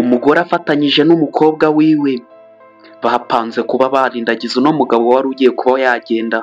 umugore afatanyije n'umukobwa wiwe bapanze kuba barindagiza uno mugabo wari ugiye kuba yagenda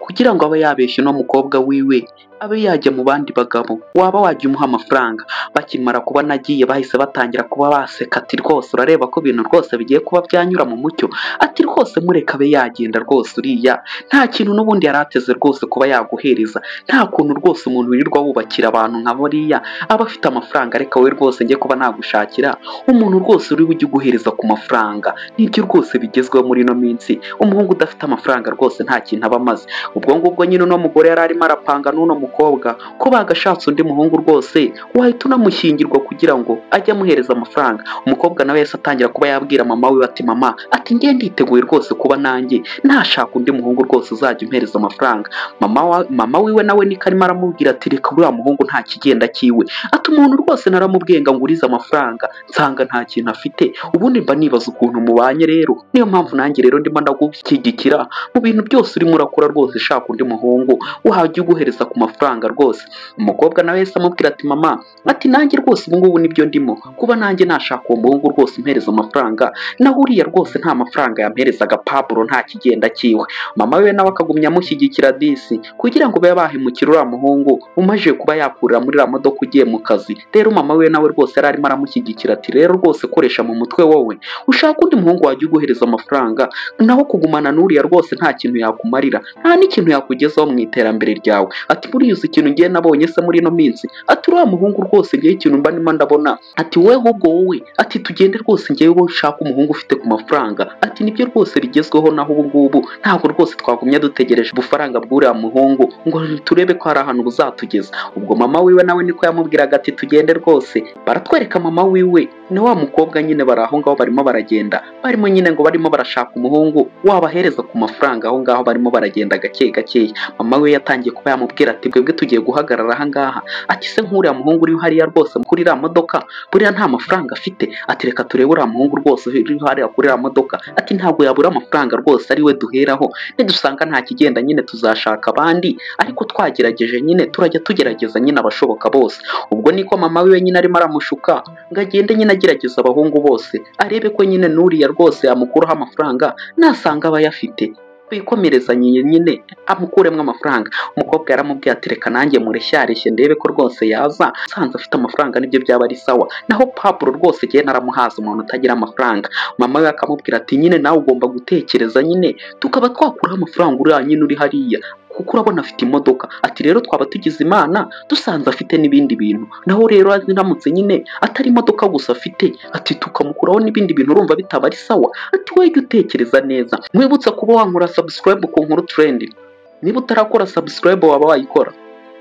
kugira ngo abe yabeshya uno mukobwa wiwe abe yajya mu bandi bagabo waba wajya umuha amafaranga. Bakimara kuba nagiye bahise batangira kuba baseka ati rwose urareba ko ibintu rwose bigiye kuba byanyura mu mucyo, ati rwose mureka abe yagenda rwose uriya nta kintu n'ubundi yari ateze rwose kuba yaguhereza, nta kuntu rwose umuntu wirirwa wubakira abantu nka buriya aba afite amafaranga, reka we rwose njye kuba nagushakira umuntu rwose uri bujye uguhereza ku mafaranga. Nibyo rwose bigezweho muri ino minsi, umuhungu udafite amafaranga rwose nta kintu aba amaze. Ubwo ngubwo nyine uno mugore yari arimo arapanga n'uno mukobwa ko bagashatse undi muhungu rwose wahita unamushyingirwa kugira ngo ajye amuhereza amafaranga. Umukobwa nawe yahise atangira kuba yabwira mama we ati mama ati njye nditeguye rwose kuba nanjye nashaka undi muhungu rwose uzajya umpereza amafaranga. Mama wiwe nawe niko arimo aramubwira ati reka uriya muhungu nta kigenda kiwe, ati umuntu rwose naramubwiye ngo ngurize amafaranga nsanga nta kintu afite, ubundi mba nibaza ukuntu mubanye, rero niyo mpamvu nanjye rero ndimo ndagushyigikira mu bintu byose urimo urakora rwose, shaka undi muhungu wajya uguhereza ku mafaranga rwose. Umukobwa nawe yahise amubwira ati mama ati nanjye rwose ubu ngubu nibyo ndimo kuba nanjye nashaka uwo muhungu rwose umpereza amafaranga, naho uriya rwose nta mafaranga yamperezaga Pablo nta kigenda kiwe. Mama we nawe akagumya amushyigikira disi kugira ngo babe bahemukira uriya muhungu umaze kuba yakurira muri iriya modoka ugiye mu kazi. Rero mama we nawe rwose yari arimo aramushyigikira ati rero rwose koresha mu mutwe wowe ushaka undi muhungu wajya uguhereza amafaranga, naho kugumana n'uriya rwose nta kintu yakumarira, nta n'ikintu yakugezaho mu iterambere ryawe. Ati buriya uzi ikintu ngiye nabonye se muri ino minsi, ati uriya muhungu rwose ngiye ikintu mba ndimo ndabona, ati wowe ahubwo wowe ati tugende rwose ngewe wowe ushaka umuhungu ufite ku mafaranga, ati nibyo rwose bigezweho, naho ubu ngubu ntabwo rwose twagumya dutegereje ubufaranga bw'uriya muhungu ngo turebe ko hari ahantu buzatugeza. Ubwo mama wiwe nawe niko yamubwiraga ati tugende rwose. Baratwereka mama wiwe na wa mukobwa nyine bari aho ngaho barimo baragenda, barimo nyine ngo barimo barashaka umuhungu wabahereza ku mafaranga, aho ngaho barimo baragenda gake gake. Mama we yatangiye kuba yamubwira ati twebwe tugiye guhagarara aha ngaha, ati se nk'uriya muhungu uri hariya rwose kuri iriya modoka buriya nta mafaranga afite, ati reka turebe uriya muhungu rwose uri hariya kuri iriya modoka, ati ntabwo yabura amafaranga rwose ari we duheraho, nidusanga nta kigenda nyine tuzashaka abandi, ariko twagerageje nyine turajya tugerageza nyine abashoboka bose. Ubwo niko mama we nyine arimo aramushuka ngo agende nyine agerageza abahungu bose arebe ko nyine n'uriya rwose yamukuraho amafaranga, nasanga abayafite bikomerezanye nyine amukuremo amafaranga. Umukobwa yaramubwiye ati reka nanjye mureshyareshye ndebe ko rwose yaza nsanze afite amafaranga nibyo byaba ari sawa, naho Pablo rwose giye naramuhaza umuntu utagira amafaranga. Mama we akamubwira ati nyine nawe ugomba gutekereza nyine tukaba twakuraho amafaranga uriya nyine uri hariya kuko urabona afite imodoka, ati rero twaba tugize imana dusanze afite n'ibindi bintu, naho rero aziramutse nyine atari imodoka gusa afite, ati tukamukuraho n'ibindi bintu urumva bitaba ari sawa. Ati wowe jya utekereza neza. Mwibutsa kuba wankora subscribe ku Nkuru Trend, niba utarakora subscribe waba wayikora,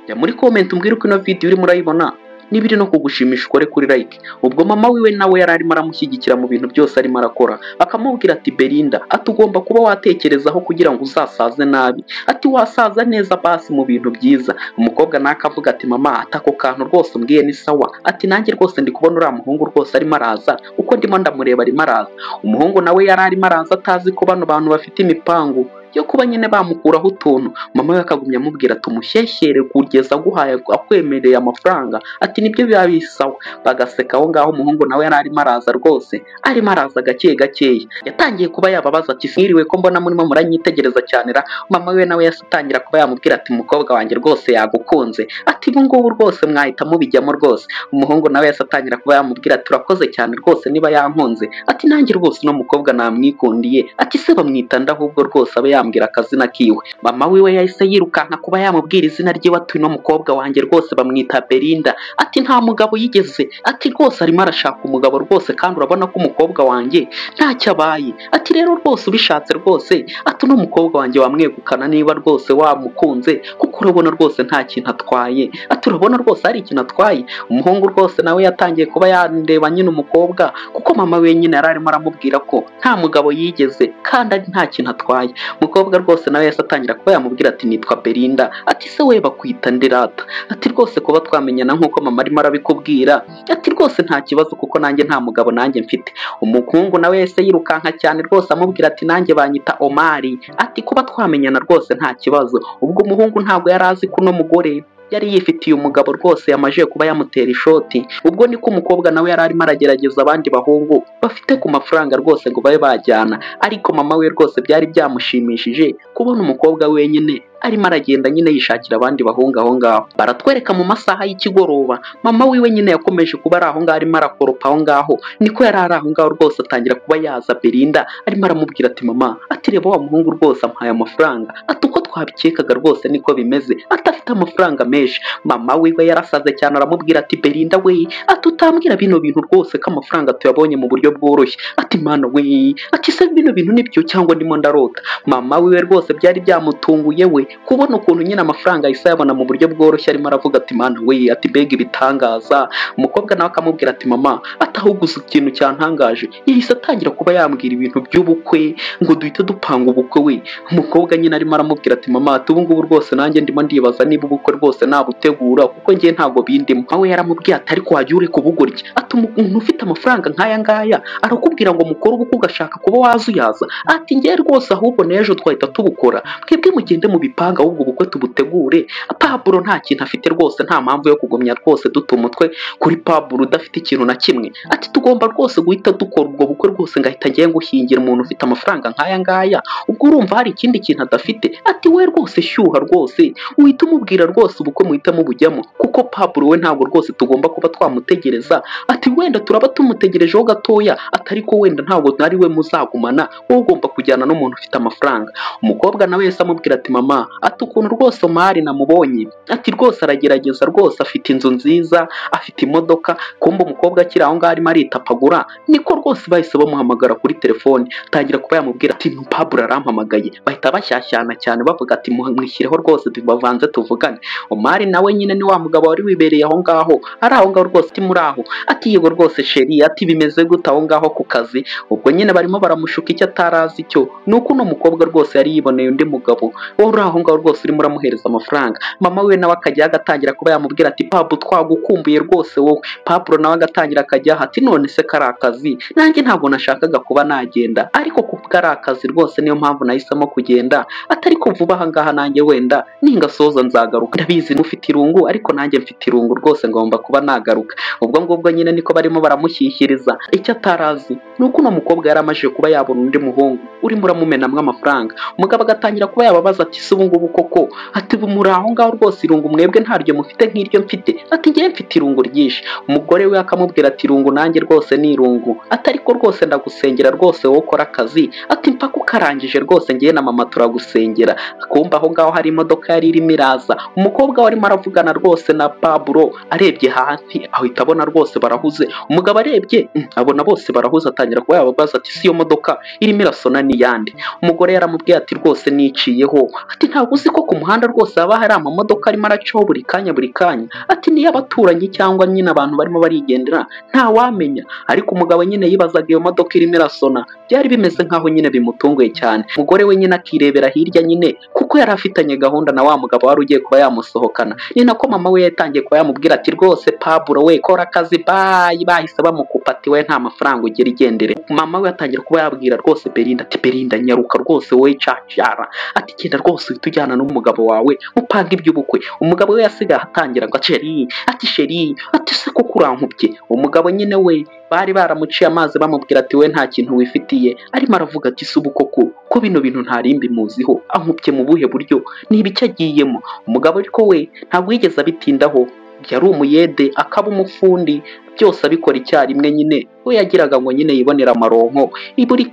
jya muri comment umbwire uko ino video urimo urayibona, nibiri no kugushimisha ukore kuri like. Ubwo mama wiwe nawe yari arimo aramushyigikira mu bintu byose arimo arakora, akamubwira ati Belinda ati ugomba kuba watekerezaho kugira ngo uzasaze nabi, ati wasaza neza basi mu bintu byiza. Umukobwa nawe akavuga ati mama ati ako kantu rwose umbwiye ni sawa, ati nanjye rwose ndi kubona uriya muhungu rwose arimo araza, uko ndimo ndamureba arimo araza. Umuhungu nawe yari arimo araza atazi ko bano bantu bafite imipangu yo kuba nyine bamukuraho utuntu. Mama we akagumya amubwira tumushyeshyere kugeza aguhaye akwemereye amafaranga, ati nibyo biba bisawa. Bagaseka aho ngaho. Umuhungu nawe yari arimo araza rwose arimo araza gake gakeya, yatangiye kuba yababaza ati mwiriwe ko mbona murimo muranyitegereza cyane ra. Mama we nawe yatangira kuba yamubwira ati umukobwa wanjye rwose yagukunze, ati ubu ngubu rwose mwahita mubijyamo rwose. Umuhungu nawe yatangira kuba yamubwira ati urakoze cyane rwose niba yankunze, ati nanjye rwose uno mukobwa namwikundiye, ati se bamwita ndahubwo rwose abe yambwira akazina kiwe. Mama wiwe yahise yirukanka kuba yamubwira izina ryiwe, ati uno mukobwa wanjye rwose bamwita Belinda, ati nta mugabo yigeze, ati rwose arimo arashaka umugabo rwose kandi urabona ko umukobwa wanjye ntacyo abaye, ati rero rwose ubishatse rwose ati uno mukobwa wanjye wamwegukana niba rwose wamukunze kuko urabona rwose nta kintu atwaye, ati urabona rwose hari ikintu atwaye. Umuhungu rwose nawe yatangiye kuba yandeba nyine umukobwa kuko mama we nyine yari arimo aramubwira ko nta mugabo yigeze kandi ari nta kintu atwaye. Umukobwa rwose nawe yatangira kuba yamubwira ati nitwa Belinda, ati se we bakwita nderata, ati rwose kuba twamenyana nk'uko mama arimo arabikubwira, ati rwose nta kibazo kuko nanjye nta mugabo nanjye mfite. Umuhungu nawe yahise yirukanka cyane rwose amubwira ati nanjye banyita Omari, ati kuba twamenyana rwose nta kibazo. Ubwo umuhungu ntabwo yari azi ko uno mugore yari yifitiye umugabo rwose yamajije kuba yamutera ishoti. Ubwo niko umukobwa nawe yari arimo aragerageza abandi bahungu bafite ku mafaranga rwose ngo babe bajyana, ariko mama we rwose byari byamushimishije kubona umukobwa wenyine arimo aragenda nyine yishakira abandi bahungu aho ngaho. Baratwereka mu masaha y'ikigoroba mama wiwe nyine yakomeje kuba ari aho ngaho arimo arakoropa aho ngaho, niko yari ari aho ngaho rwose atangira kuba yaza Belinda arimo aramubwira ati mama, ati reba wa muhungu rwose amuhaye amafaranga, ati uko twabikekaga rwose niko bimeze, atafite amafaranga menshi. Mama wiwe yarasaze cyane aramubwira ati Belinda we, ati utambwira bino bintu rwose ko amafaranga tuyabonye mu buryo bworoshye, ati mana we, ati se bino bintu nibyo cyangwa ndimo ndarota? Mama wiwe rwose byari byamutunguye we kubona ukuntu nyine amafaranga yahise ayabona mu buryo bworoshye, arimo aravuga ati mana we, ati mbega ibitangaza. Umukobwa nawe akamubwira ati mama, ati ahubwo uzi ikintu cyantangaje, yahise atangira kuba yambwira ibintu by'ubukwe ngo duhite dupanga ubukwe we. Umukobwa nyine arimo aramubwira ati mama, ati ubu ngubu rwose nanjye ndimo ndibaza niba ubukwe rwose nabutegura kuko njye ntabwo bindimo. Nawe yaramubwiye ati ariko wajya ureka ubugoryi, ati umuntu ufite amafaranga nk'aya ngaya arakubwira ngo mukore ubukwe ugashaka kuba wazuyaza, ati njye rwose ahubwo n'ejo twahita tubukora, mwebwe mugende mubipanga ahubwo ubukwe tubutegure. Pablo nta kintu afite rwose, nta mpamvu yo kugumya rwose duta umutwe kuri Pablo udafite ikintu na kimwe, ati tugomba rwose guhita dukora ubwo bukwe rwose ngahita ngiye gushyingira umuntu ufite amafaranga nk'aya ngaya, ubwo urumva hari ikindi kintu adafite? Ati we rwose shyuha rwose uhita umubwira rwose ubukwe muhita mubujyamo, kuko Pablo we ntabwo rwose tugomba kuba twamutegereza, ati wenda turaba tumutegerejeho gatoya, ati ariko wenda ntabwo ari we muzagumana, wowe ugomba kujyana n'umuntu ufite amafaranga. Umukobwa nawe yese amubwira ati mama, ati ukuntu rwose Omari namubonye, ati rwose aragerageza rwose, afite inzu nziza, afite imodoka. Kumbe umukobwa akiri aho ngaho arimo aritapagura, niko rwose bahise bamuhamagara kuri telefone, atangira kuba yamubwira ati Pablo arampamagaye, bahita bashyashyana cyane bavuga ati mwishyirireho rwose tubavanze tuvugane. Omari nawe nyine ni wa mugabo wari wibereye aho ngaho, ari aho ngaho rwose ati muri aho, ati yego rwose sheri, ati bimeze gute aho ngaho ku kazi? Ubwo nyine barimo baramushuka icyo atarazi cyo nuko uno mukobwa rwose yari yiboneye undi mugabo uri aho ngaho rwose urimo uramuhereza amafaranga. Mama we nawe akajya agatangira kuba yamubwira ati Pablo twagukumbuye rwose wowe. Pablo nawe agatangira akajya ati none se kari akazi, nanjye ntabwo nashakaga kuba nagenda, ariko kuko ari akazi rwose niyo mpamvu nahisemo kugenda, atari ko vuba aha ngaha nanjye wenda ningasoza nzagaruka, ndabizi mufite irungu ariko nanjye mfite irungu rwose ngomba kuba nagaruka. Ubwo ngubwo nyine niko barimo baramushyishyiriza. Icyo atarazi nuko uno mukobwa yari amajije kuba yabona undi muhungu urimo uramumenamwo amafaranga. Umugabo agatangira kuba yababaza ati se ubu ngubu koko, ati muri aho ngaho rwose irungu mwebwe ntaryo mufite nk'iryo mfite? Ati njyewe mfite irungu ryinshi. Umugore we akamubwira ati irungu nanjye rwose ni irungu, ati ariko rwose ndagusengera rwose wowe ukora akazi, ati mpaka ukarangije rwose njyewe na mama turagusengera. Kumva aho ngaho hari imodoka yari irimo iraza, umukobwa warimo aravugana rwose na Pablo arebye hasi ahita abona rwose barahuze. Umugabo arebye abona bose barahuze, atangira kuba yababaza ati si iyo modoka irimo irasona ni yandi? Umugore yaramubwiye ati rwose niciyeho, ati ntabwo uzi ko ku muhanda rwose haba hari amamodoka arimo aracaho buri kanya buri kanya, ati niyo abaturanyi cyangwa nyine abantu barimo barigendera ntawamenya. Ariko umugabo nyine yibazaga iyo modoka irimo irasona, byari bimeze nkaho nyine bimutunguye cyane. Umugore we nyine akirebera hirya nyine kuko yari afitanye gahunda na wa mugabo wari ugiye kuba yamusohokana. Ni nako mama we yatangiye kuba yamubwira ati rwose Pablo we kora akazi bayi, bahise bamukupa ati we nta mafaranga ugira igendere. Mama we atangira kuba yabwira rwose Belinda ati Belinda nyaruka rwose wowe cacara, ati genda rwose uhita ujyana n'umugabo wawe mupanga iby'ubukwe. Umugabo we yasigaye atangira ngo sheri, ati sheri, ati se kuko urankubye. Umugabo nyine we bari baramuciye amazi bamubwira ati we nta kintu wifitiye, arimo aravuga ati se ubu koko ko bino bintu ntarimbi muziho, ankubye mu buhe buryo, ni ibiki agiyemo? Umugabo ariko we ntabwo yigeze abitindaho, yari umuyede akaba umufundi, byose abikora icyarimwe. Nyine we yagiraga ngo nyine yibonera amaronko, buri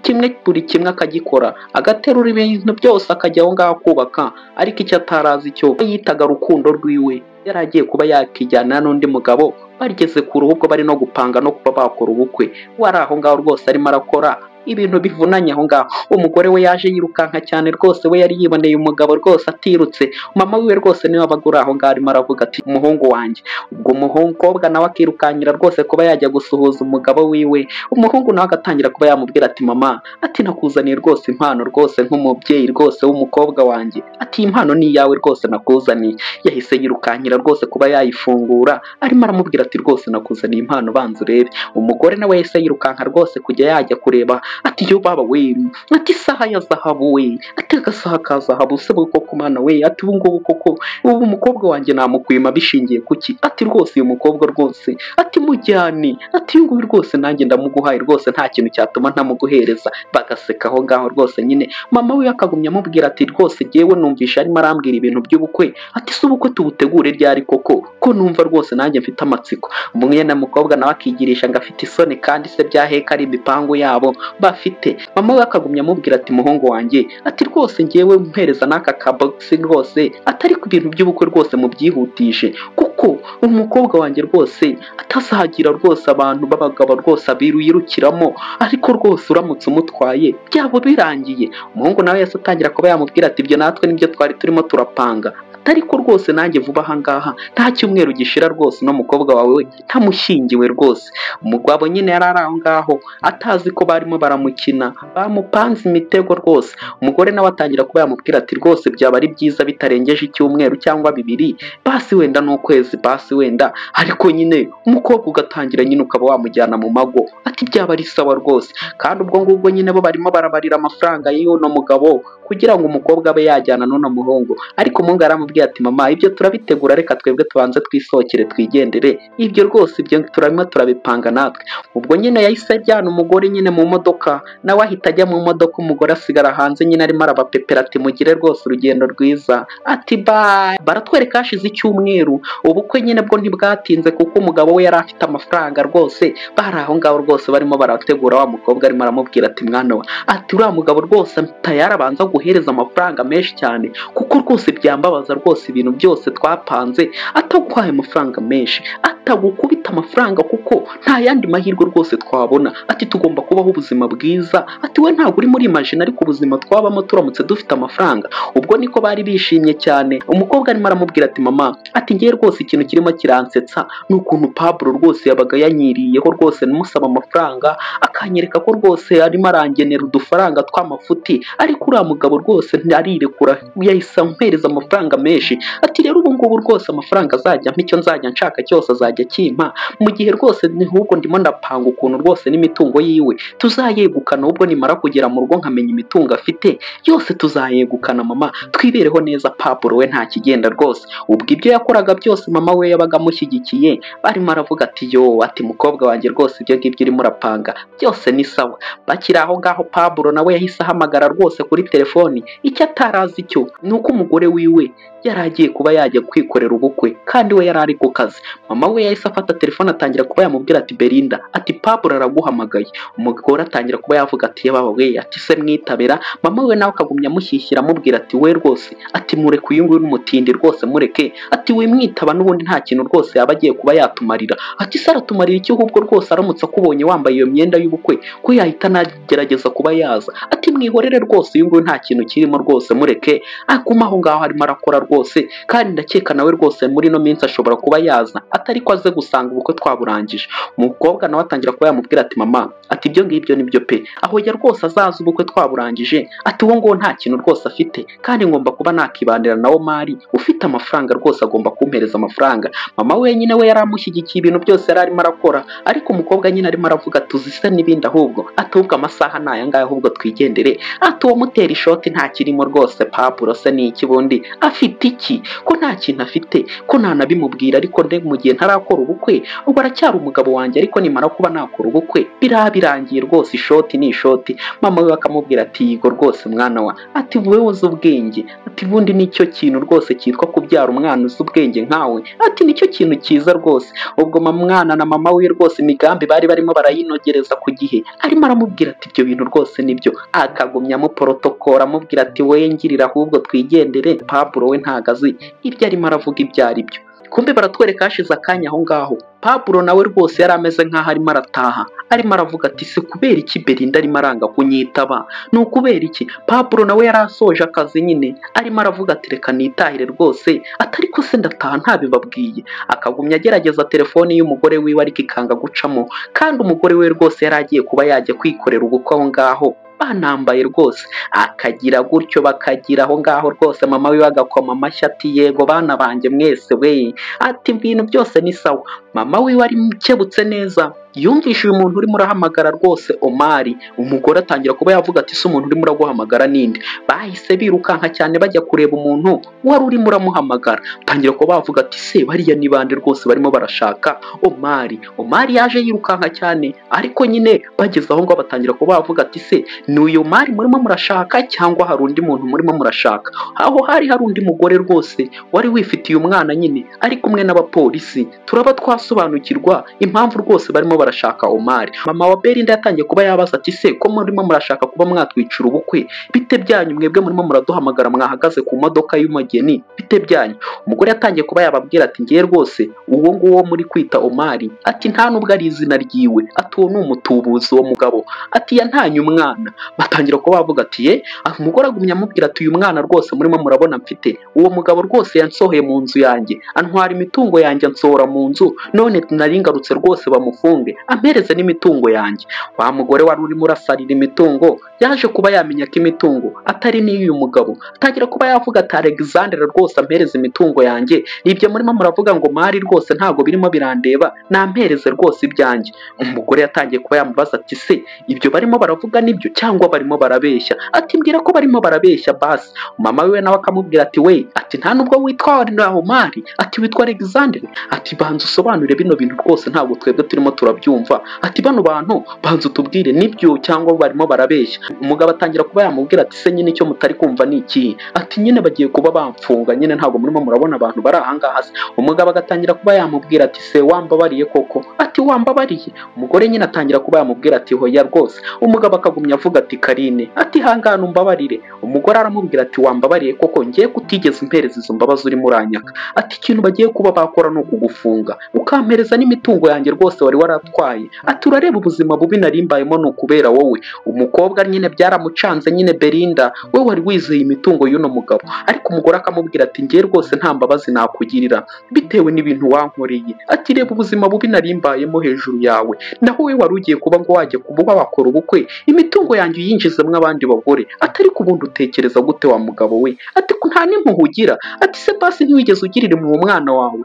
kimwe akagikora, agaterura ibintu byose akajya aho ngaho kubaka. Ariko icyo atarazi cyo yitaga urukundo rwiwe yari agiye kuba yakijyana n'undi mugabo, barigeze ku ruhu ubwo bari no gupanga no kuba bakora ubukwe. Wari aho ngaho rwose arimo arakora ibintu bivunanye aho ngaho. Umugore we yaje yirukanka cyane rwose, we yari yiboneye umugabo rwose atirutse. Mama wiwe rwose niwe abagura aho ngaho arimo aravuga ati umuhungu wanjye. Ubwo umukobwa nawe akirukankira rwose kuba yajya gusuhuza umugabo wiwe. Umuhungu nawe agatangira kuba yamubwira ati mama, ati nakuzaniye rwose impano rwose nk'umubyeyi rwose w'umukobwa wanjye, ati impano ni iyawe rwose nakuzaniye. Yahise yirukankira rwose kuba yayifungura, arimo aramubwira ati rwose nakuzaniye impano banza urebe. Umugore nawe yahise yirukanka rwose kujya yajya kureba ati yo baba we, ati isaha ya zahabu we, ati agasaha ka zahabu se koko mana we, ati ubu ngubu koko ubu umukobwa wanjye namukwima bishingiye kuki, ati rwose uyu mukobwa rwose, ati mujyane, ati uyu nguyu rwose nanjye ndamuguhaye rwose nta kintu cyatuma ntamuguhereza. Bagaseka aho ngaho rwose nyine, mama we akagumya amubwira ati rwose jyewe numvisha arimo arambwira ibintu by'ubukwe, ati se ubukwe tubutegure ryari koko, ko numva rwose nanjye mfite amatsiko. Umwene mukobwa nawe akigirisha ngo afite isoni kandi se byaheka ari imipangu yabo bafite. Mama we akagumya amubwira ati muhungu wanjye, ati rwose njyewe mpereza n'aka kabogisi rwose, atari ku bintu by'ubukwe rwose mubyihutishe, kuko umukobwa wanjye rwose atazagira rwose abantu b'abagabo rwose abirukiramo, ariko rwose uramutse umutwaye byaba birangiye. Umuhungu nawe yase atangira kuba yamubwira ati ibyo natwe nibyo twari turimo turapanga, ariko rwose nanjye vuba aha ngaha nta cyumweru gishira rwose no mukobwa wawe ntamushyingiwe rwose. Umugabo nyine yari ari aho ngaho atazi ko barimo baramukina, bamupanze imitego rwose. Umugore nawe atangira kuba yamubwira ati rwose byaba ari byiza bitarengeje icyumweru cyangwa bibiri, basi wenda n'ukwezi, basi wenda, ariko nyine umukobwa ugatangira nyine ukaba wamujyana mu mago, ati byaba ari sawa rwose. Kandi ubwo ngubwo nyine bo barimo barabarira amafaranga y'uno mugabo kugira ngo umukobwa abe yajyana n'uno muhungu, ariko umuhungu aramubwiye ati mama ibyo turabitegura, reka twebwe tubanze twisohokere twigendere, ibyo rwose ibyo turabimo turabipanga natwe. Ubwo nyine yahise ajyana umugore nyine mu modoka, nawe ahita ajya mu modoka, umugore asigara hanze nyine arimo arabapepera ati mugire rwose urugendo rwiza, ati bye. Baratwereka hashize icyumweru, ubukwe nyine bwo ntibwatinze kuko umugabo we yari afite amafaranga rwose, bari aho ngaho rwose barimo barategura, wa mukobwa arimo aramubwira ati mwana we, ati uriya mugabo rwose tayari abanza guhereza amafaranga menshi cyane, kuko rwose byambabaza rwose ibintu byose twapanze ataguhaye amafaranga menshi, atagukubita amafaranga kuko nta yandi mahirwe rwose twabona, ati tugomba kubaho ubuzima bwiza, ati we ntabwo uri muri imagine ariko ubuzima twabamo turamutse dufite amafaranga. Ubwo niko bari bishimye cyane. Umukobwa arimo aramubwira ati mama, ati ngiye rwose ikintu kirimo kiransetsa ni ukuntu Pablo rwose yabaga yanyiriyeho rwose musaba amafaranga, akanyereka ko rwose arimo arangenera udufaranga tw'amafuti, ariko uriya mugabo rwose ntarirekura, yahise ampereza amafaranga menshi. Ati rero ubu ngubu rwose amafaranga azajya icyo nzajya nshaka cyose azajya kimpa, mu gihe rwose ahubwo ndimo ndapanga ukuntu rwose n'imitungo yiwe tuzayegukana, ubwo nimara kugera mu rugo nkamenya imitungo afite yose tuzayegukana mama, twibereho neza. Pablo we nta kigenda rwose. Ubwo ibyo yakoraga byose mama we yabaga amushyigikiye, barimo aravuga ati yo, ati mukobwa wanjye rwose ibyo ngibyo urimo urapanga byose ni sawa. Bakiri aho ngaho Pablo nawe yahise ahamagara rwose kuri telefoni, icyo atarazi cyo ni uko umugore wiwe yari agiye kuba yajya kwikorera ubukwe kandi we yari ari ku kazi. Mama we yahise afata telefone atangira kuba yamubwira ati Belinda, ati Pablo araguhamagaye. Umugore atangira kuba yavuga ati yaba we, ati se mwitabera. Mama we nawe akagumya amushyishyira amubwira ati we rwose, ati mureke uyu nguyu n'umutindi rwose mureke, ati we mwitaba n'ubundi nta kintu rwose yaba agiye kuba yatumarira, ati se aratumarira iki ahubwo rwose aramutse akubonye wambaye iyo myenda y'ubukwe ko yahita anagerageza kuba yaza, ati mwihorere rwose uyu nguyu nta kintu kirimo rwose mureke aguma aho ngaho arimo arakora rwose, kandi ndakeka nawe rwose muri ino minsi ashobora kuba yaza, atari ko aze gusanga ubukwe twaburangije. Umukobwa nawe atangira kuba yamubwira ati mama, ati ibyo ngibyo nibyo pe, aho ya rwose azaza ubukwe twaburangije, ati uwo nguwo nta kintu rwose afite, kandi ngomba kuba nakibanira na Omari ufite amafaranga rwose agomba kumpereza amafaranga. Mama wenyine we yari amushyigikiye ibintu byose yari arimo arakora, ariko umukobwa nyine arimo aravuga tuzise n'ibindi ahubwo, atubwo amasaha naya ngaya ahubwo twigendere, ati uwo mutera ishoti nta kirimo rwose. Pablo se ni iki bundi, afite iki ko nta kintu afite, ko ntanabimubwira, ariko nde mu gihe ntarakora ubukwe ubwo aracyari umugabo wanjye, ariko nimara kuba nakora ubukwe birangiye rwose, ishoti ni ishoti. Mama we akamubwira ati yigo rwose mwana wa, ati wowe uzi ubwenge, ati bundi nicyo kintu rwose cyitwa kubyara umwana uzi ubwenge nkawe, ati nicyo kintu cyiza rwose. Ubwo mwana na mama we rwose imigambi bari barimo barayinogereza ku gihe, arimo aramubwira ati ibyo bintu rwose nibyo, akagumya amuporotokora amubwira ati we ngirira ahubwo twigendere. Pablo we ntago azi ibyo arimo aravuga ibyo ari byo. Kumbe baratwereka hashize akanya aho ngaho, Pablo nawe rwose yari ameze nk'aho arimo arataha, arimo aravuga ati se kubera iki Belinda arimo aranga kunyitaba, ni ukubera iki? Pablo nawe yari asoje akazi nyine, arimo aravuga ati reka nitahire rwose, atari ko se ndataha ntabibabwiye. Akagumya agerageza telefoni y'umugore wiwe ariko ikanga gucamo, kandi umugore we rwose yari agiye kuba yajya kwikorera ubukwe aho ngaho, banambaye rwose, akagira gutyo bakagira aho ngaho rwose. Mama we agakoma amashyi ati yego bana banjye mwese we, ati ibintu byose ni sawa. Mama we wari mukebutse neza, yumvishe uyu muntu urimo urahamagara rwose Omari. Umugore atangira kuba yavuga ati se umuntu urimo uraguhamagara ninde? Bahise birukanka cyane bajya kureba umuntu wari urimo uramuhamagara, batangira kuba bavuga ati se bariya ni bande rwose barimo barashaka Omari. Omari yaje yirukanka cyane, ariko nyine bageze aho ngo batangira kuba bavuga ati se ni uyu Omari murimo murashaka cyangwa hari undi muntu murimo murashaka? Aho hari undi mugore rwose wari wifitiye umwana nyine ari kumwe n'abapolisi. Turaba twasobanukirwa impamvu rwose barimo barashaka Omari. Mama wa Belinda yatangiye kuba yabaza ati se ko murimo murashaka kuba mwatwicira ubukwe, bite byanyu mwebwe murimo muraduhamagara mwahagaze ku modoka y'umugeni, bite byanyu? Umugore yatangiye kuba yababwira ati ngiye rwose uwo nguwo muri kwita Omari ati nta nubwo ari izina ryiwe, ati uwo ni umutubuzi uwo mugabo, ati yantanye umwana. Batangira kuba bavuga ati ye, umugore agumya amubwira ati uyu mwana rwose murimo murabona mfite, uwo mugabo rwose yansohoye mu nzu yanjye, antwara imitungo yanjye ansohora mu nzu, none nari ngarutse rwose bamufunge ampereze n'imitungo yanjye. Wa mugore wari urimo urasarira imitungo yaje kuba yamenya ko imitungo atari n'iy'uyu mugabo, atangira kuba yavuga ati Alexander rwose ampereze imitungo yanjye, ibyo murimo muravuga ngo Mari rwose ntabwo birimo birandeba, nampereze rwose ibyanjye. Umugore yatangiye kuba yamubaza ati se ibyo barimo baravuga nibyo cyangwa barimo barabeshya? Ati mbwira ko barimo barabeshya basi. Mama we nawe akamubwira ati we, ati nta nubwo witwa Omari, ati witwa Alexander, ati banza usobanure bino bintu rwose ntabwo twebwe turimo turabyumva, ati bano bantu banza utubwire nibyo cyangwa barimo barabeshya. Umugabo atangira kuba yamubwira ati se nyine icyo mutari kumva ni iki? Ati nyine bagiye kuba bamfunga nyine, ntabwo murimo murabona abantu bari ahangaha se? Umugabo agatangira kuba yamubwira ati se wambabariye koko? Ati wambabariye. Umugore nyine atangira kuba yamubwira ati hoya rwose. Umugabo akagumya avuga ati Karine, ati hangana umbabarire. Umugore aramubwira ati wambabariye koko, ngiye kutigeze impereza izo mbabazi urimo uranyaka, ati ikintu bagiye kuba bakora ni ukugufunga ukampereza n'imitungo yanjye rwose wari waratwaye, ati urareba ubuzima bubi nari mbayemo ni ukubera wowe. Umukobwa nyine byaramucanze nyine Belinda, we wari wizeye imitungo y'uno mugabo, ariko umugore akamubwira ati ngiye rwose nta mbabazi nakugirira bitewe n'ibintu wankoreye, ati reba ubuzima bubi nari mbayemo hejuru yawe, naho we wari ugiye kuba ngo wajya kuba wakora ubukwe imitungo yanjye uyinjizemo abandi bagore, atari kubundi utekereza gute wa mugabo we? Ati nta n'impuhwe ugira, ati se basi ntiwigeze ugirira mu mwana wawe?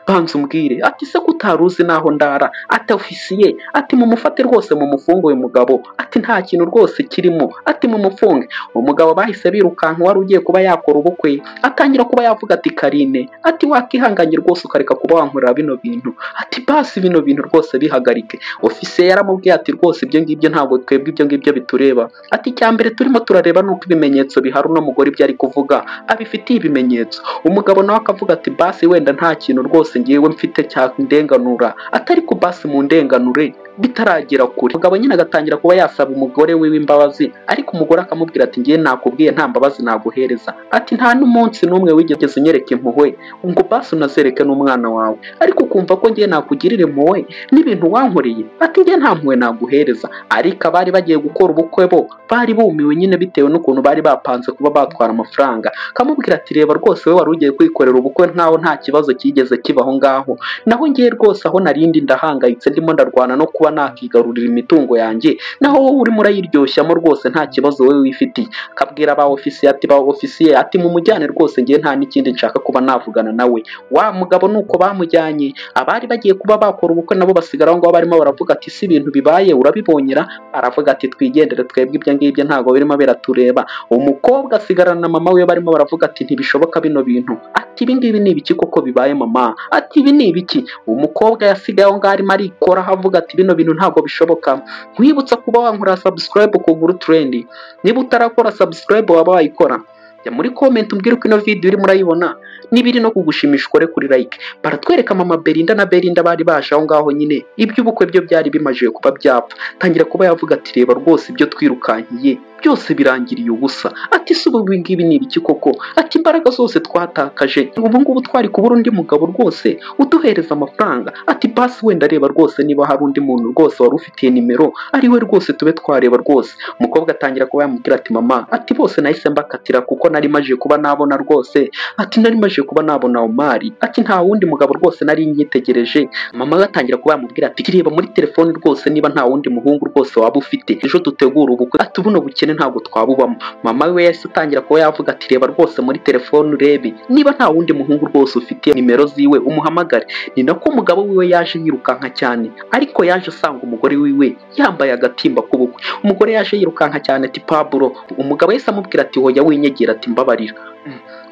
Banza umbwire, ati se ko utaruzi naho ndara? Ati ofisiye, ati mumufate rwose mumufunge uyu mugabo, ati nta kintu rwose kirimo, ati mumufunge. Umugabo bahise birukanka wari ugiye kuba yakora ubukwe, atangira kuba yavuga ati Karine, ati wakihanganye rwose ukareka kuba wankorera bino bintu, ati basi bino bintu rwose bihagarike. Ofisiye yaramubwiye ati rwose ibyo ngibyo ntabwo twebwe ibyo ngibyo bitureba, ati icyambere turimo turareba nuko ibimenyetso bihari uno mugore ibyo ari kuvuga abifitiye ibimenyetso. Umugabo nawe akavuga ati basi wenda nta kintu rwose ngiyewe mfite cyandenganura, atari ku basi mu ndenganure bitaragera kure. Umugabo nyine agatangira kuba yasaba umugore we imbabazi, ariko umugore akamubwira ati ngiye nakubwiye nta mbabazi naguhereza, ati nta n'umunsi n'umwe wigeze unyereka impuhwe ngo basi unazereke n'umwana wawe, ariko ukumva ko ngiye nakugirira impuhwe n'ibintu wankoreye, ati ngiye nta mpuhwe naguhereza. Ariko abari bagiye gukora ubukwe bo bari bumiwe nyine bitewe n'ukuntu bari bapanze kuba batwara amafaranga. Kamubwira ati reba rwose we wari ugiye kwikorera ubukwe nkaho nta kibazo kigeze kibaho ngaho, naho ngiye rwose aho narindi ndahangayitse ndimo ndarwana no kuba nakigarurira imitungo yanjye, naho wowe urimo urayiryoshamo rwose nta kibazo wowe wifitiye. Akabwira ba ofisiye ati ba ofisiye, ati mumujyane rwose ngiye nta n'ikindi nshaka kuba navugana nawe. Wa mugabo nuko bamujyanye, abari bagiye kuba bakora ubukwe nabo basigaraho ngo barimo baravuga ati si ibintu bibaye urabibonyera? Aravuga ati twigendere twebwe ibyo ngibyo ntabwo birimo biratureba. Umukobwa asigarana na mama we barimo baravuga ati ntibishoboka bino bintu, ati ibi ngibi ni ibiki koko bibaye mama? Ati ibi ni ibiki? Umukobwa yasigaye aho ngaho arimo arikora avuga ati bino bintu ntabwo bishoboka. Nkwibutsa kuba wankora subscribe ku Guru Trend, niba utarakora subscribe waba wayikora. Jya muri comment umbwire uko ino video urimo urayibona, nibiri no kugushimisha ukore kuri like. Baratwereka mama Belinda na Belinda bari baje aho ngaho nyine iby'ubukwe byo byari bimajiye kuba byapfa. Tangira kuba yavuga ati reba rwose ibyo twirukankiye byose birangiriye ubusa, ati se ubu ngibi ni ibiki koko? Ati imbaraga zose twatakaje ubu ngubu twari kubura undi mugabo rwose uduhereza amafaranga, ati basi wenda reba rwose niba hari undi muntu rwose wari ufitiye nimero ari we rwose tube twareba rwose. Umukobwa atangira kuba yamubwira ati mama, ati bose nahise mbakatira kuko nari maje kuba nabona rwose, ati nari maje kuba nabona Omari, ati nta wundi mugabo rwose nari nyitegereje. Mama we atangira kuba yamubwira ati reba muri telefone rwose niba nta wundi muhungu rwose waba ufite, ejo dutegura ubukwe, ati buno bukene ntabwo twabubamo. Mama we yahise atangira kuba yavuga ati reba rwose muri telefone urebe niba nta wundi muhungu rwose ufite nimero ziwe umuhamagare. Ni nako umugabo wiwe yaje yirukanka cyane, ariko yaje asanga umugore wiwe yambaye agatimba k'ubukwe. Umugore yaje yirukanka cyane ati Pablo, umugabo yahise amubwira ati hoya winyegera, ati mbabarira.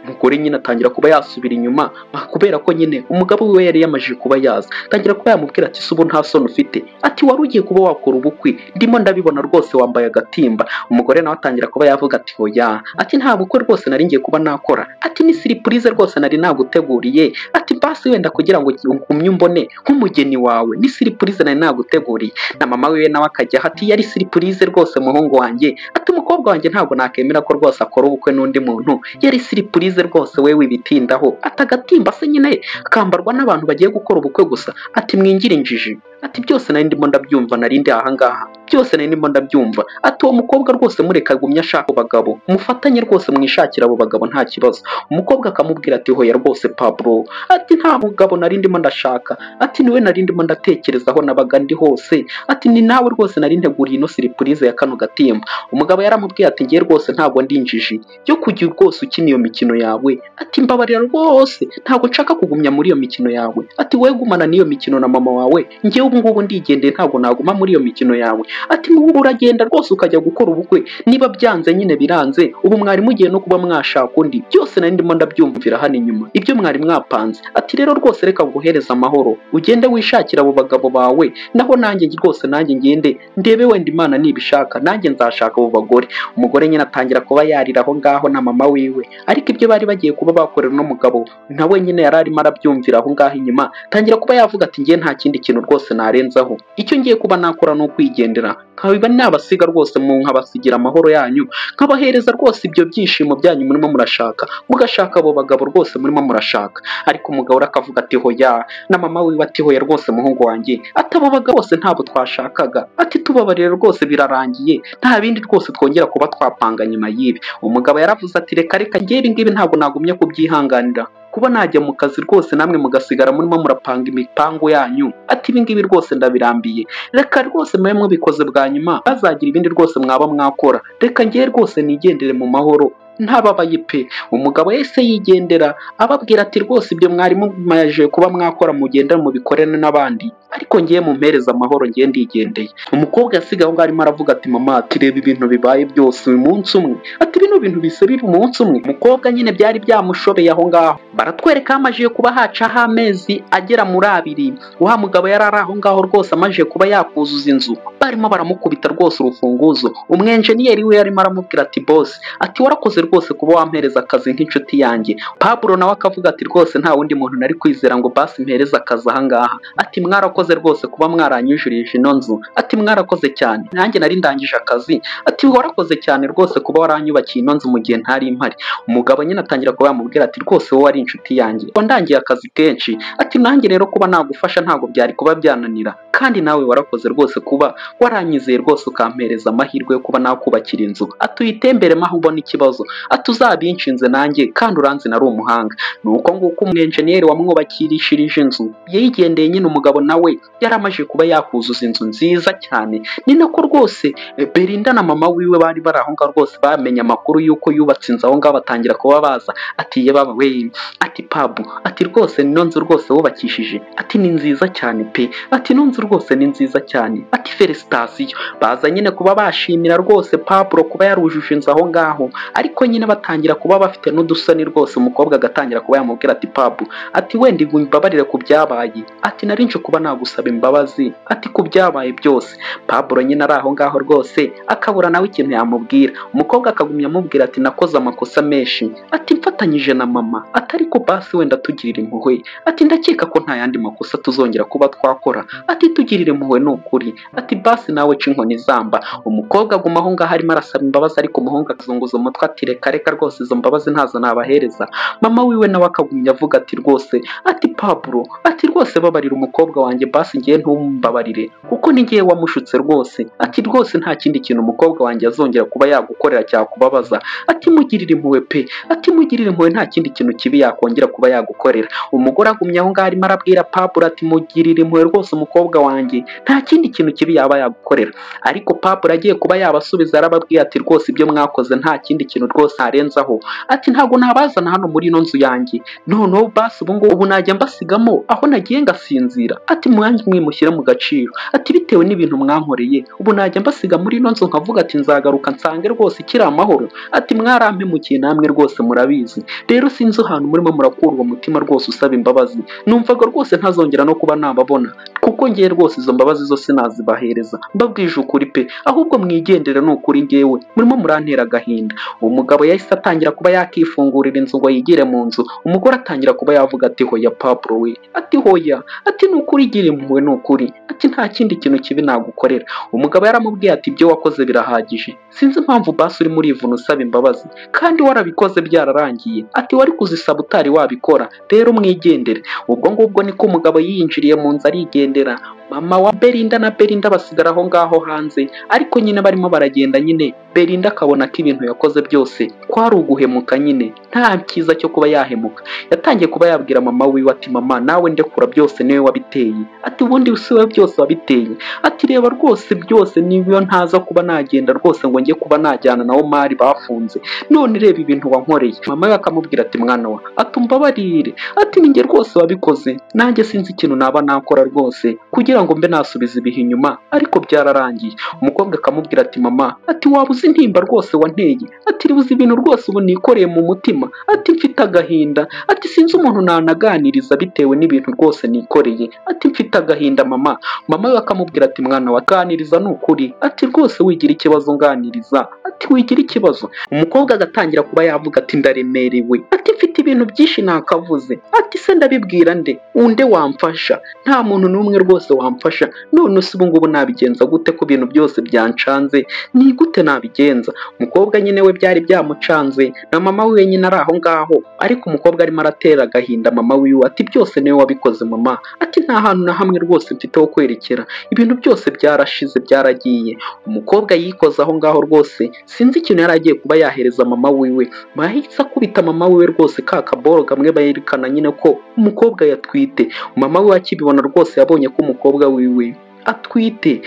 Umugore nyine atangira kuba yasubira inyuma kubera ko nyine umugabo we yari yamajije kuba yaza. Atangira kuba yamubwira ati subu nta soni ufite, ati wari ugiye kuba wakora ubukwe, ndimo ndabibona rwose wambaye agatimba. Umugore nawe atangira kuba yavuga ati hoya, ati nta bukwe rwose nari ngiye kuba nakora, ati ni surprise rwose nari naguteguriye, ati basi wenda kugira ngo umye umbone nk'umugeni wawe, ni surprise nari naguteguriye. Na mama we nawe akajya ati yari surprise rwose muhungu wanjye, ati umukobwa wanjye ntabwo nakemera ko rwose akora ubukwe n'undi muntu, yari surprise rwose wewe bitindaho, atagatimba se nyine kambarwa n'abantu bagiye gukora ubukwe gusa, ati mwingire injiji, ati byose nari ndimo ndabyumva, narindi ahangaha byose nari ndimo ndabyumva, ati uwo mukobwa rwose mureka gumya ashaka abagabo, mufatanye rwose mwishakira abo bagabo nta kibazo. Umukobwa akamubwira ati hoya rwose Pablo, ati nta mugabo nari ndimo ndashaka, ati niwe nari ndimo ndatekerezaho nabaga ndi hose, ati ni nawe rwose nari nteguriye ino surprise ya kano gatimba. Umugabo yaramubwiye ati ngiye rwose ntabwo ndi injiji yo kugira rwose ukina iyo mikino yawe, ati mbabarira rwose ntabwo nshaka kugumya muri iyo mikino yawe, ati wowe gumana n'iyo mikino na mama wawe, ngewe ubu ngubu ndigendeye ntabwo naguma muri iyo mikino yawe, ati ubu uragenda rwose ukajya gukora ubukwe, niba byanze nyine biranze, ubu mwari mugiye no kuba mwashaka undi, byose nari ndimo ndabyumvira hano inyuma ibyo mwari mwapanze, ati rero rwose reka nguhereza amahoro ugende wishakira abo bagabo bawe, naho nanjye rwose nanjye ngende ndebe wenda Imana nibishaka nanjye nzashaka abo bagore. Umugore nyine atangira kuba yarira aho ngaho na mama wiwe, ariko ibyo bari bagiye kuba bakorera no mugabo nawe nyine yari arimo arabyumvira aho ngaho inyuma. Tangira kuba yavuga ati ngiye nta kindi kintu rwose narenzaho, icyo ngiye kuba nakora no kwigendera nkabiba nabasiga rwose mu nkabasigira amahoro yanyu, nkabahereza rwose ibyo byishimo byanyu murimo murashaka, mugashaka abo bagabo rwose murimo murashaka. Ariko umugabo akavuga ati hoya, na mama wiwe ati hoya rwose muhungu wanjye, ati abo bagabo bose ntabwo twashakaga, ati tubabarire rwose birarangiye, nta bindi rwose twongera kuba twapanga nyuma y'ibi. Umugabo yaravuze ati reka reka ngiye ibi ngibi ntabwo nagumye kubyihanganira, kuba najya mu kazi rwose namwe mugasigara murimo murapanga imipango yanyu, ati ibi ngibi rwose ndabirambiye, reka rwose mube mubikoze bwa nyuma bazagira ibindi rwose mwaba mwakora, reka ngiye rwose nigendere mu mahoro ntababaye pe. Umugabo yese yigendera ababwira ati rwose ibyo mwari mumaje kuba mwakora mugenda mubikorene n'abandi, ariko ngiye mumpereza amahoro ngiye ndigendeye. Umukobwa yasigaye aho arimo aravuga ati mama, ati reba ibintu bibaye byose uyu munsi umwe, ati bino bintu bise biba umunsi umwe. Umukobwa nyine byari byamushobeye aho ngaho, baratwereka hamaje kuba hacaho amezi agera muri 2, wa mugabo yari ari aho ngaho rwose amaje kuba yakuzuza inzu, barimo baramukubita rwose urufunguzo. Umwenjeniyeri we yarimo aramubwira ati boss, ati warakoze rwose kuba wampereza akazi nk'inshuti yanjye. Pablo nawe akavuga ati rwose nta wundi muntu nari kwizera ngo basi mpereza akazi aha ngaha, ati mwarakoze rwose kuba mwaranyujurije ino nzu, ati mwarakoze cyane nanjye nari ndangije akazi, ati warakoze cyane rwose kuba waranyubakiye ino nzu mu gihe ntari impari. Umugabo nyine atangira kuba yamubwira ati rwose wowe ari inshuti yanjye, wandangiye akazi kenshi, ati nanjye rero kuba nagufasha ntabwo byari kuba byananira, kandi nawe warakoze rwose kuba waranyizeye rwose ukampereza amahirwe yo kuba nakubakira inzu, ati uyitemberemo aho ubona ikibazo, ati uzabinshinze nanjye kandi uranzi nari umuhanga. Nuko nguko umwenjeniyeri wamwubakirishirije inzu yigendeye nyine. Umugabo nawe yaramaje kuba yakuzuza inzu nziza cyane, ni nako rwose Belinda na mama wiwe bari bari aho ngaho rwose bamenye amakuru yuko yubatse inzu aho ngaho, batangira kuba baza ati ye baba we, ati Pablo, ati rwose nino nzu rwose wubakishije, ati ni nziza cyane pe, ati no nzu rwose ni nziza cyane, ati felicitation. Baza nyine kuba bashimira rwose Pablo kuba yarujuje inzu aho ngaho, ariko nyine batangira kuba bafite n'udusoni rwose. Umukobwa agatangira kuba yamubwira ati Pablo, ati wenda imbabarire ku byabaye, ati nari nje kuba nagusaba imbabazi, ati ku byabaye byose. Pablo nyine ari aho ngaho rwose akabura nawe ikintu yamubwira. Umukobwa akagumya amubwira ati nakoze amakosa menshi, ati mfatanyije na mama, ati ariko basi wenda tugirire impuhwe, ati ndakeka ko nta yandi makosa tuzongera kuba twakora, ati tugirire impuhwe ni ukuri, ati basi nawe ca inkoni zamba. Umukobwa aguma aho ngaho arimo arasaba imbabazi, ariko umuhungu akazunguza umutwe ati reka reka rwose izo mbabazi ntazo nabahereza. Mama wiwe nawe akagumya avuga ati rwose, ati Pablo, ati rwose babarira umukobwa wanjye wanjye basi ngiye ntumbabarire kuko ni ngiye wamushutse rwose. Ati rwose nta kindi kintu umukobwa wanjye azongera kuba yagukorera cyakubabaza. Ati mugirire impuhwe pe, ati mugirire impuhwe nta kindi kintu kibi yakongera kuba yagukorera. Umugore agumye aho ngaho arimo arabwira Pablo ati mugirire impuhwe rwose umukobwa wanjye nta kindi kintu kibi yaba yagukorera. Ariko Pablo agiye kuba yabasubiza arababwiye ati rwose ibyo mwakoze nta kindi kintu rwose harenzaho. Ati ntabwo nabazana hano muri ino nzu yanjye, noneho basi ubu najya mbasigamo aho nagiye ngasinzira. Ati mwanjye mwimushyire mu gaciro. Ati bitewe n'ibintu mwankoreye ubu najya mbasiga muri ino nzu nkavuga ati nzagaruka nsange rwose ikiri amahoro. Ati mwarampemukiye namwe rwose murabizi, rero sinzi ahantu murimo murakura uwo mutima rwose usaba imbabazi. Numvaga rwose ntazongera no kuba nababona kuko ngiye rwose izo mbabazi zose nazibahereza mbabwije ukuri pe, ahubwo mwigendere ni ukuri ngewe murimo murantera agahinda. Uwo mugabo yahise atangira kuba yakifungurira inzu ngo yigire mu nzu. Umugore atangira kuba yavuga ati hoya Pablo we, ati hoya, ati ni ukuri gira impuhwe ni ukuri, ati nta kindi kintu kibi nagukorera. Umugabo yaramubwiye ati ibyo wakoze birahagije, sinzi impamvu basi uri muri ivuna usaba imbabazi kandi warabikoze byararangiye. Ati wari kuzisaba utari wabikora, rero mwigendere. Ubwo ngubwo niko umugabo yinjiriye mu nzu arigendera. Mama wa Belinda na Belinda basigara aho ngaho hanze, ariko nyine barimo baragenda nyine Belinda akabona ko ibintu yakoze byose kwari uguhemuka nyine nta cyiza cyo kuba yahemuka. Yatangiye kuba yabwira mama wiwe ati mama nawe ndekura byose niwe wabiteye. Ati ubundi siwe byose wabiteye. Ati reba rwose byose niyo ntaza kuba nagenda rwose ngo njye kuba najyana na Omar bafunze, none reba ibintu wankoreye. Mama we akamubwira ati mwana wa, ati umbabarire, ati ninjye rwose wabikoze, nanjye sinzi ikintu naba nakora rwose kugira ngo mbe nasubiza ibihe inyuma, ariko byararangiye. Umukobwa akamubwira ati mama, ati wabuze intimba rwose wanteye. Ati ribuze ibintu rwose ubu nikoreye mu mutima. Ati mfite agahinda, ati sinzi umuntu nanaganiriza bitewe n'ibintu rwose nikoreye. Ati mfite agahinda mama. Mama we akamubwira ati mwana wa ganiriza ni ukuri, ati rwose wigira ikibazo nganiriza, ati wigira ikibazo. Umukobwa agatangira kuba yavuga ati ndaremerewe, ati mfite ibintu byinshi nakavuze, ati se ndabibwira nde, unde wamfasha? Nta muntu n'umwe rwose wamfasha. None se ubu ngubu nabigenza gute ko ibintu byose byancanze? Ni gute nabigenza? Umukobwa nyine we byari byamucanze na mama we nyine ari aho ngaho, ariko umukobwa arimo aratera agahinda mama wiwe ati byose niwe wabikoze mama. Ati nta hantu na hamwe rwose mfite ho kwerekera, ibintu byose byarashize byaragiye. Umukobwa yikoze aho ngaho rwose sinzi ikintu yari agiye kuba yahereza mama wiwe. Mahise akubita mama wiwe rwose ka kaboro kamwe bayerekana nyine ko umukobwa yatwite. Mama we akibibona rwose yabonye ko umukobwa wiwe atwite,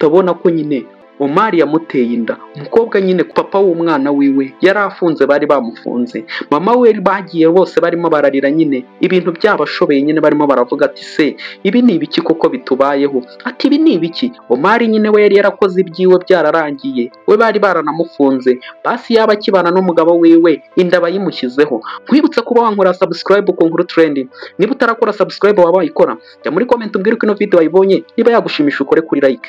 abona ko nyine Omar yamuteye inda. Umukobwa nyine papa w'umwana wiwe yari afunze, bari bamufunze. Mama we bagiye bose barimo bararira nyine ibintu byabashobeye nyine barimo baravuga ati se ibi ni ibiki koko bitubayeho? Ati ibi ni ibiki? Omar nyine we yari yarakoze ibyiwe byararangiye, we bari baranamufunze, basi yaba akibana n'umugabo wiwe inda bayimushyizeho. Nkwibutsa kuba wankora subscribe ku Nkuru Trending. Niba utarakora subscribe waba wayikora, jya muri comment umbwire uko ino video wayibonye, niba yagushimisha ukore kuri like.